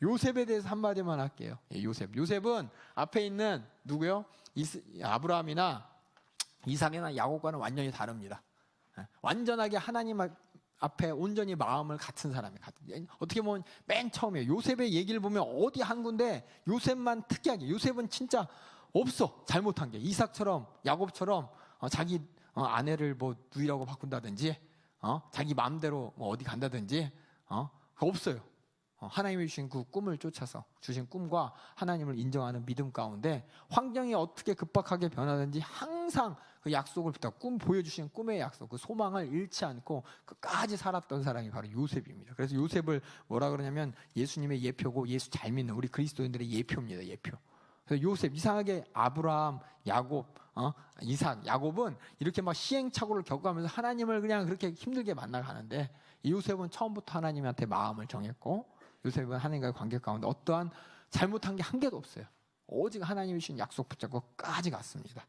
요셉에 대해서 한마디만 할게요. 요셉은 앞에 있는 누구요? 아브라함이나 이삭이나 야곱과는 완전히 다릅니다. 완전하게 하나님 앞에 온전히 마음을 갖춘 사람이 어떻게 보면 맨 처음에 요셉의 얘기를 보면 어디 한 군데 요셉만 특이하게, 요셉은 진짜 없어 잘못한 게. 이삭처럼 야곱처럼 자기 아내를 뭐 누이라고 바꾼다든지 자기 마음대로 뭐 어디 간다든지 없어요. 하나님이 주신 그 꿈을 쫓아서 주신 꿈과 하나님을 인정하는 믿음 가운데 환경이 어떻게 급박하게 변하든지 항상 그 약속을 붙잡고 꿈 보여주신 꿈의 약속, 그 소망을 잃지 않고 끝까지 살았던 사람이 바로 요셉입니다. 그래서 요셉을 뭐라 그러냐면 예수님의 예표고 예수 잘 믿는 우리 그리스도인들의 예표입니다. 예표. 그래서 요셉, 이상하게 아브라함, 야곱, 이삭, 야곱은 이렇게 막 시행착오를 겪어가면서 하나님을 그냥 그렇게 힘들게 만나가는데 요셉은 처음부터 하나님한테 마음을 정했고 요셉은 하나님과의 관계 가운데 어떠한 잘못한 게 한 개도 없어요. 오직 하나님이 주신 약속 붙잡고 끝까지 갔습니다.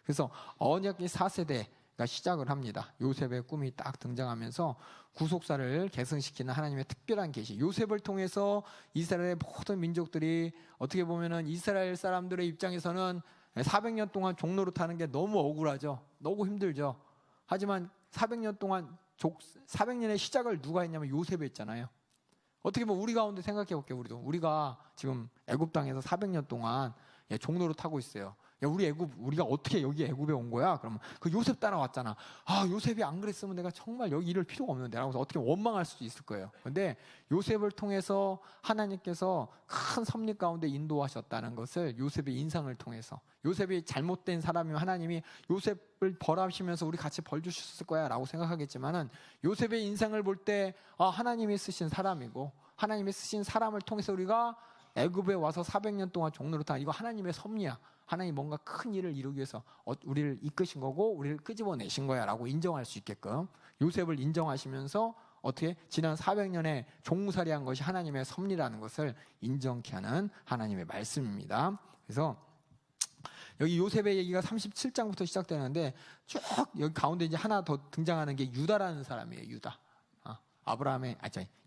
그래서 언약의 4세대가 시작을 합니다. 요셉의 꿈이 딱 등장하면서 구속사를 계승시키는 하나님의 특별한 계시. 요셉을 통해서 이스라엘의 모든 민족들이 어떻게 보면은 이스라엘 사람들의 입장에서는 400년 동안 종노릇하는 게 너무 억울하죠. 너무 힘들죠. 하지만 400년 동안 400년의 시작을 누가 했냐면 요셉이 했잖아요. 어떻게 보면 우리 가운데 생각해 볼게요. 우리가 지금 애굽 땅에서 400년 동안 종노릇 하고 있어요. 야, 우리가 어떻게 여기 애굽에 온 거야? 그러면 그 요셉 따라왔잖아. 요셉이 안 그랬으면 내가 정말 여기 이럴 필요가 없는데 라고 해서 어떻게 원망할 수도 있을 거예요. 근데 요셉을 통해서 하나님께서 큰 섭리 가운데 인도하셨다는 것을 요셉의 인상을 통해서, 요셉이 잘못된 사람이면 하나님이 요셉을 벌하시면서 우리 같이 벌 주셨을 거야 라고 생각하겠지만은 요셉의 인상을 볼 때 하나님이 쓰신 사람이고 하나님이 쓰신 사람을 통해서 우리가 애굽에 와서 400년 동안 종노릇한 이거 하나님의 섭리야. 하나님 뭔가 큰 일을 이루기 위해서 우리를 이끄신 거고 우리를 끄집어내신 거야 라고 인정할 수 있게끔 요셉을 인정하시면서 어떻게 지난 400년의 종살이한 것이 하나님의 섭리라는 것을 인정케 하는 하나님의 말씀입니다. 그래서 여기 요셉의 얘기가 37장부터 시작되는데 쭉 여기 가운데 이제 하나 더 등장하는 게 유다라는 사람이에요. 유다.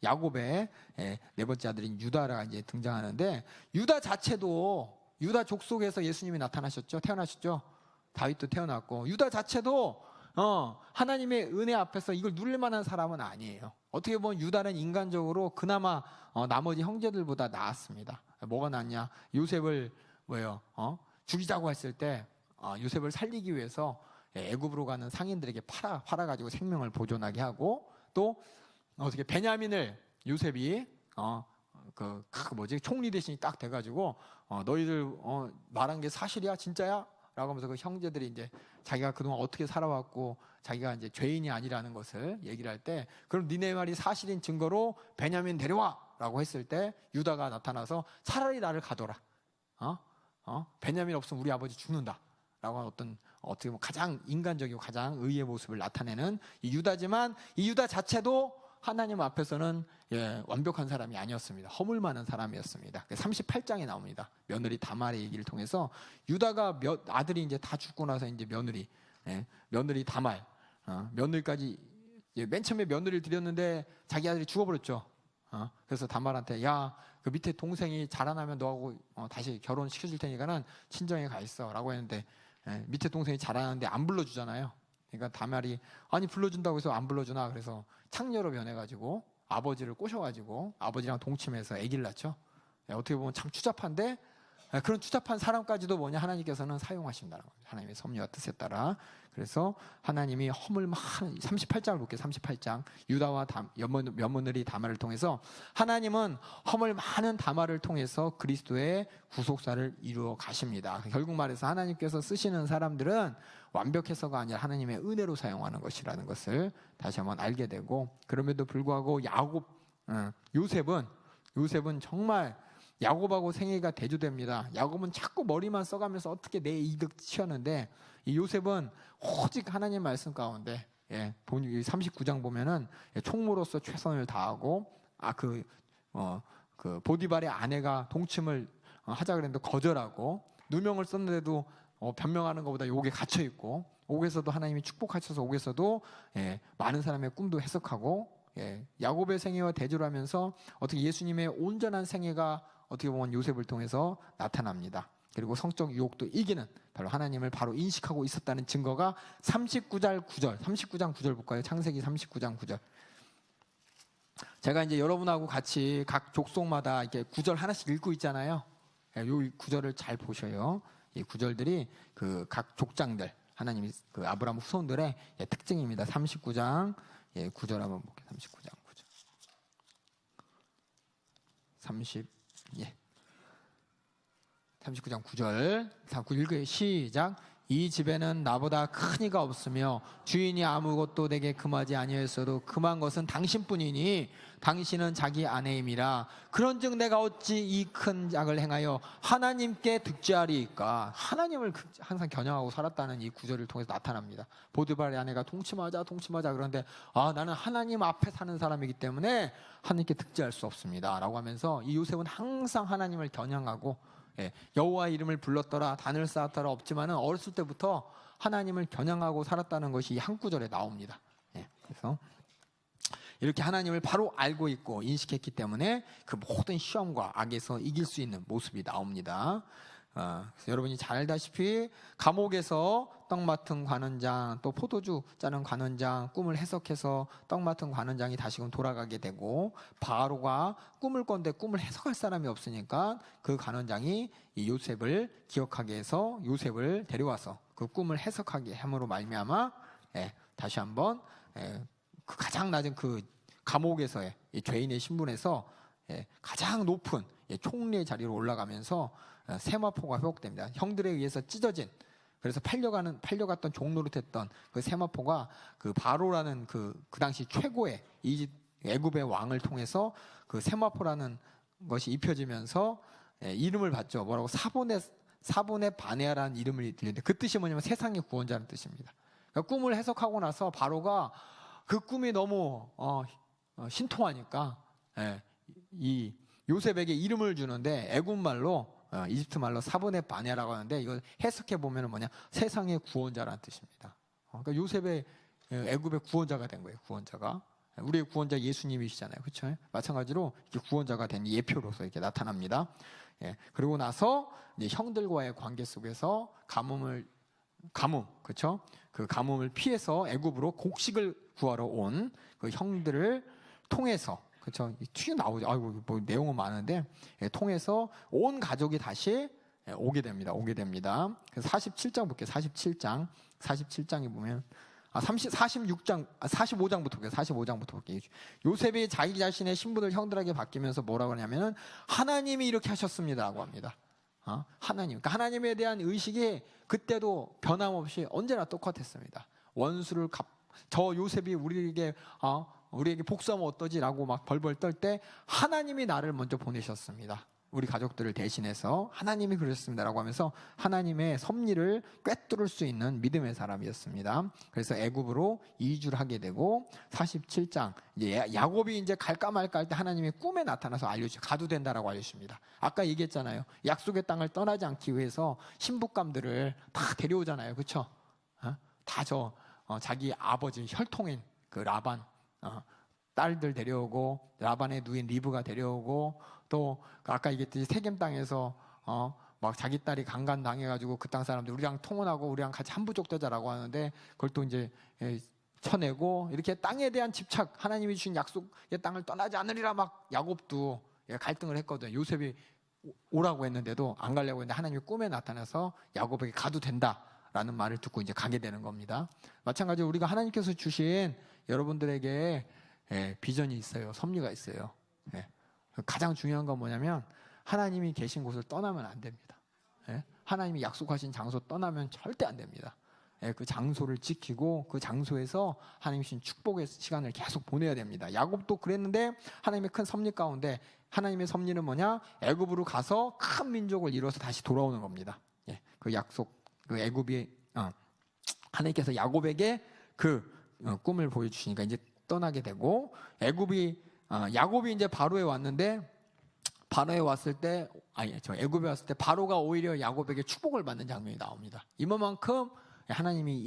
야곱의 네 번째 아들인 유다가 이제 등장하는데 유다 자체도 유다 족속에서 예수님이 태어나셨죠. 다윗도 태어났고 유다 자체도 하나님의 은혜 앞에서 이걸 누릴 만한 사람은 아니에요. 어떻게 보면 유다는 인간적으로 그나마 나머지 형제들보다 나았습니다. 뭐가 낫냐? 요셉을 죽이자고 했을 때 요셉을 살리기 위해서 애굽으로 가는 상인들에게 팔아가지고 생명을 보존하게 하고 또 어떻게 베냐민을 요셉이 총리 대신이 딱 돼가지고 너희들 말한 게 사실이야 진짜야? 라고 하면서 그 형제들이 이제 자기가 그동안 어떻게 살아왔고 자기가 이제 죄인이 아니라는 것을 얘기를 할 때 그럼 니네 말이 사실인 증거로 베냐민 데려와 라고 했을 때 유다가 나타나서 차라리 나를 가둬라. 베냐민 없으면 우리 아버지 죽는다 라고 하는 어떻게 보면 가장 인간적이고 가장 의의 모습을 나타내는 이 유다지만 이 유다 자체도 하나님 앞에서는 완벽한 사람이 아니었습니다. 허물 많은 사람이었습니다. 38장에 나옵니다. 며느리 다말의 얘기를 통해서 유다가 아들이 이제 다 죽고 나서 이제 며느리 다말, 며느리까지 맨 처음에 며느리를 드렸는데 자기 아들이 죽어버렸죠. 그래서 다말한테 그 밑에 동생이 자라나면 너하고 다시 결혼시켜줄 테니까는 친정에 가 있어라고 했는데 밑에 동생이 자라나는데 안 불러주잖아요. 그러니까 다말이 아니 불러준다고 해서 안 불러주나 그래서 창녀로 변해가지고 아버지를 꼬셔가지고 아버지랑 동침해서 아기를 낳죠. 어떻게 보면 참 추잡한데 그런 추잡한 사람까지도 하나님께서는 사용하신다는 겁니다. 하나님의 섭리와 뜻에 따라. 그래서 하나님이 허물 많은 38장을 볼게요. 38장 유다와 며느리 다말을 통해서 하나님은 허물 많은 다말을 통해서 그리스도의 구속사를 이루어 가십니다. 결국 말해서 하나님께서 쓰시는 사람들은 완벽해서가 아니라 하나님의 은혜로 사용하는 것이라는 것을 다시 한번 알게 되고 그럼에도 불구하고 요셉은 정말 야곱하고 생애가 대조됩니다. 야곱은 자꾸 머리만 써가면서 어떻게 내 이득 취하는데 이 요셉은 오직 하나님 말씀 가운데 39장 보면은 총무로서 최선을 다하고 그 보디발의 아내가 동침을 하자 그랬는데 거절하고 누명을 썼는데도 변명하는 것보다 옥에 갇혀 있고 옥에서도 하나님이 축복하셔서 옥에서도 많은 사람의 꿈도 해석하고 야곱의 생애와 대조를 하면서 어떻게 예수님의 온전한 생애가 어떻게 보면 요셉을 통해서 나타납니다. 그리고 성적 유혹도 이기는 바로 하나님을 바로 인식하고 있었다는 증거가 39장 9절 볼까요? 창세기 39장 9절. 제가 이제 여러분하고 같이 각 족속마다 이렇게 구절 하나씩 읽고 있잖아요. 이 구절을 잘 보셔요. 이 구절들이 그 각 족장들, 하나님이 그 아브라함 후손들의 특징입니다. 39장 9절 한번 볼게요. 39장 9절. 39장 9절. 읽어요. 시작. 이 집에는 나보다 큰 이가 없으며 주인이 아무것도 내게 금하지 아니하였어도 금한 것은 당신뿐이니 당신은 자기 아내임이라. 그런즉 내가 어찌 이 큰 악을 행하여 하나님께 득죄하리이까. 하나님을 항상 겨냥하고 살았다는 이 구절을 통해서 나타납니다. 보드발의 아내가 동침하자 그런데 나는 하나님 앞에 사는 사람이기 때문에 하나님께 득죄할 수 없습니다 라고 하면서 이 요셉은 항상 하나님을 겨냥하고 여호와의 이름을 불렀더라 단을 쌓았더라 없지만은 어렸을 때부터 하나님을 겨냥하고 살았다는 것이 한 구절에 나옵니다. 그래서 이렇게 하나님을 바로 알고 있고 인식했기 때문에 그 모든 시험과 악에서 이길 수 있는 모습이 나옵니다. 여러분이 잘 알다시피 감옥에서 떡 맡은 관원장 또 포도주 짜는 관원장 꿈을 해석해서 떡 맡은 관원장이 다시금 돌아가게 되고 바로가 꿈을 꿨는데 꿈을 해석할 사람이 없으니까 그 관원장이 이 요셉을 기억하게 해서 요셉을 데려와서 그 꿈을 해석하게 함으로 말미암아 다시 한번 그 가장 낮은 그 감옥에서의 이 죄인의 신분에서 가장 높은 총리의 자리로 올라가면서 세마포가 회복됩니다. 형들에 의해서 찢어진 그래서 팔려갔던 종노릇했던 그 세마포가 그 바로라는 그 당시 최고의 애굽의 왕을 통해서 그 세마포라는 것이 입혀지면서 이름을 받죠. 뭐라고 사본의 바네아라는 이름을 들리는데 그 뜻이 뭐냐면 세상의 구원자라는 뜻입니다. 그러니까 꿈을 해석하고 나서 바로가 그 꿈이 너무 신통하니까 이 요셉에게 이름을 주는데 애굽 말로 이집트 말로 사본의 바네아라고 하는데 이걸 해석해 보면은 뭐냐 세상의 구원자라는 뜻입니다. 그러니까 요셉의 애굽의 구원자가 된 거예요. 구원자가 우리의 구원자 예수님이시잖아요, 그렇죠? 마찬가지로 이렇게 구원자가 된 예표로서 이렇게 나타납니다. 그리고 나서 이제 형들과의 관계 속에서 가뭄, 그렇죠? 그 가뭄을 피해서 애굽으로 곡식을 구하러 온 그 형들을 통해서 그렇죠. 튀어나오죠. 아이고, 뭐 내용은 많은데 통해서 온 가족이 다시 오게 됩니다. 그래서 47장 볼게요. 47장에 보면 45장부터 볼게요. 45장부터 볼게요. 요셉이 자기 자신의 신분을 형들에게 바뀌면서 뭐라고 하냐면은 하나님이 이렇게 하셨습니다라고 합니다. 그러니까 하나님에 대한 의식이 그때도 변함없이 언제나 똑같았습니다. 원수를 저 요셉이 우리에게 복수하면 어떠지라고 막 벌벌 떨 때 하나님이 나를 먼저 보내셨습니다. 우리 가족들을 대신해서 하나님이 그러셨습니다라고 하면서 하나님의 섭리를 꿰뚫을 수 있는 믿음의 사람이었습니다. 그래서 애굽으로 이주를 하게 되고 47장 이제 야곱이 이제 갈까 말까 할 때 하나님이 꿈에 나타나서 가도 된다라고 알려주십니다. 아까 얘기했잖아요. 약속의 땅을 떠나지 않기 위해서 신부감들을 다 데려오잖아요, 그렇죠? 다 자기 아버지 혈통인 그 라반 딸들 데려오고 라반의 누인 리브가 데려오고 또 아까 얘기했듯이 세겜 땅에서 막 자기 딸이 강간 당해가지고 그 땅 사람들 우리랑 통혼하고 우리랑 같이 한 부족 되자라고 하는데 그걸 또 이제 쳐내고 이렇게 땅에 대한 집착 하나님이 주신 약속의 땅을 떠나지 않으리라 막 야곱도 갈등을 했거든요. 요셉이 오라고 했는데도 안 가려고 했는데 하나님이 꿈에 나타나서 야곱에게 가도 된다라는 말을 듣고 이제 가게 되는 겁니다. 마찬가지로 우리가 하나님께서 주신 여러분들에게 비전이 있어요. 섭리가 있어요. 가장 중요한 건 뭐냐면 하나님이 계신 곳을 떠나면 안 됩니다. 하나님이 약속하신 장소 떠나면 절대 안 됩니다. 그 장소를 지키고 그 장소에서 하나님이 주신 축복의 시간을 계속 보내야 됩니다. 야곱도 그랬는데 하나님의 큰 섭리 가운데 하나님의 섭리는 뭐냐? 애굽으로 가서 큰 민족을 이루어서 다시 돌아오는 겁니다. 그 약속, 그 애굽이 하나님께서 야곱에게 그 꿈을 보여주시니까 이제 떠나게 되고 야곱이 이제 바로에 왔는데 애굽에 왔을 때 바로가 오히려 야곱에게 축복을 받는 장면이 나옵니다. 이만큼 하나님이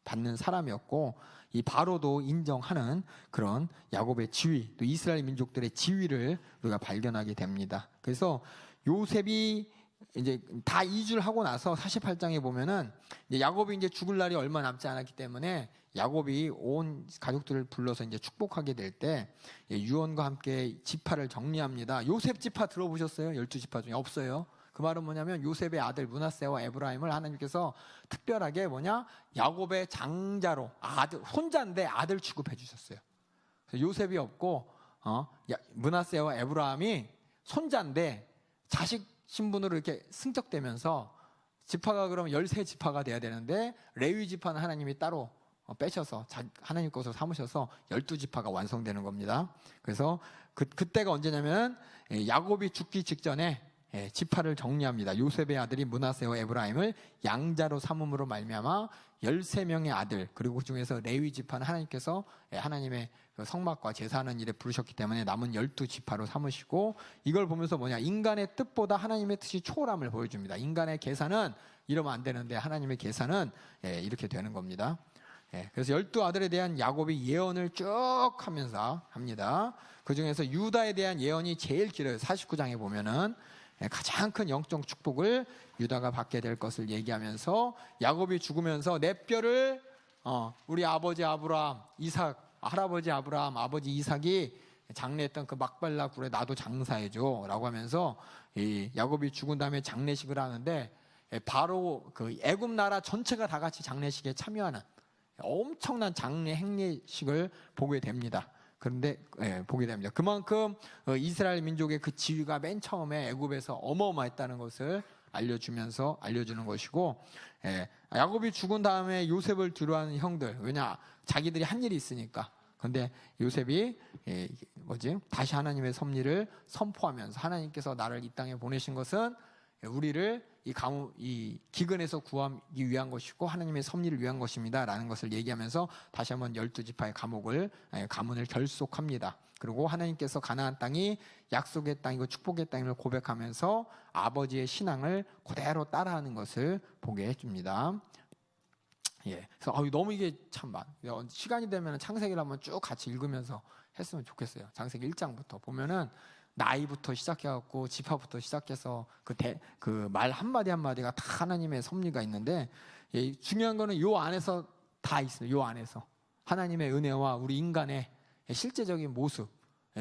받는 사람이었고, 이 바로도 인정하는 그런 야곱의 지위, 또 이스라엘 민족들의 지위를 우리가 발견하게 됩니다. 그래서 요셉이 이제 다 이주를 하고 나서 48장에 보면은 이제 야곱이 이제 죽을 날이 얼마 남지 않았기 때문에 야곱이 온 가족들을 불러서 이제 축복하게 될 때 유언과 함께 지파를 정리합니다. 요셉 지파 들어보셨어요? 12지파 중에 없어요. 그 말은 뭐냐면 요셉의 아들 므낫세와 에브라임을 하나님께서 특별하게 야곱의 장자로, 아들, 손자인데 아들 취급해 주셨어요. 그래서 요셉이 없고 므낫세와 에브라임이 손자인데 자식 신분으로 이렇게 승격되면서 지파가 그러면 13지파가 돼야 되는데 레위 지파는 하나님이 따로 빼셔서 하나님 것으로 삼으셔서 12지파가 완성되는 겁니다. 그래서 그때가 언제냐면 야곱이 죽기 직전에 지파를 정리합니다. 요셉의 아들이 므낫세와 에브라임을 양자로 삼음으로 말미암아 13명의 아들, 그리고 그 중에서 레위 지파는 하나님께서 하나님의 성막과 제사하는 일에 부르셨기 때문에 남은 12지파로 삼으시고, 이걸 보면서 인간의 뜻보다 하나님의 뜻이 초월함을 보여줍니다. 인간의 계산은 이러면 안 되는데 하나님의 계산은 이렇게 되는 겁니다. 그래서 12아들에 대한 야곱이 예언을 쭉 하면서 합니다. 그 중에서 유다에 대한 예언이 제일 길어요. 49장에 보면은 가장 큰 영적 축복을 유다가 받게 될 것을 얘기하면서, 야곱이 죽으면서 내 뼈를 우리 아버지 아브라함, 이삭, 할아버지 아브라함, 아버지 이삭이 장례했던 그 막발라 굴에 나도 장사해줘 라고 하면서 이 야곱이 죽은 다음에 장례식을 하는데, 바로 그 애굽 나라 전체가 다 같이 장례식에 참여하는 엄청난 장례 행례식을 보게 됩니다. 그런데 보게 됩니다. 그만큼 이스라엘 민족의 그 지위가 맨 처음에 애굽에서 어마어마했다는 것을 알려주는 것이고, 야곱이 죽은 다음에 요셉을 두려워하는 형들, 왜냐 자기들이 한 일이 있으니까. 그런데 요셉이 다시 하나님의 섭리를 선포하면서, 하나님께서 나를 이 땅에 보내신 것은 우리를 이 기근에서 구하기 위한 것이고 하나님의 섭리를 위한 것입니다 라는 것을 얘기하면서 다시 한번 12지파의 가문을 결속합니다. 그리고 하나님께서 가나안 땅이 약속의 땅이고 축복의 땅임을 고백하면서 아버지의 신앙을 그대로 따라하는 것을 보게 해줍니다. 그래서 너무 이게 참 시간이 되면 창세기를 한번 쭉 같이 읽으면서 했으면 좋겠어요. 창세기 1장부터 보면은 나이부터 시작해갖고 지파부터 시작해서 그 말 한마디 한마디가 다 하나님의 섭리가 있는데, 중요한 거는 요 안에서 다 있어요. 요 안에서 하나님의 은혜와 우리 인간의 실제적인 모습,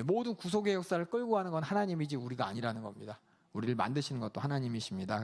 모든 구속의 역사를 끌고 가는 건 하나님이지 우리가 아니라는 겁니다. 우리를 만드시는 것도 하나님이십니다.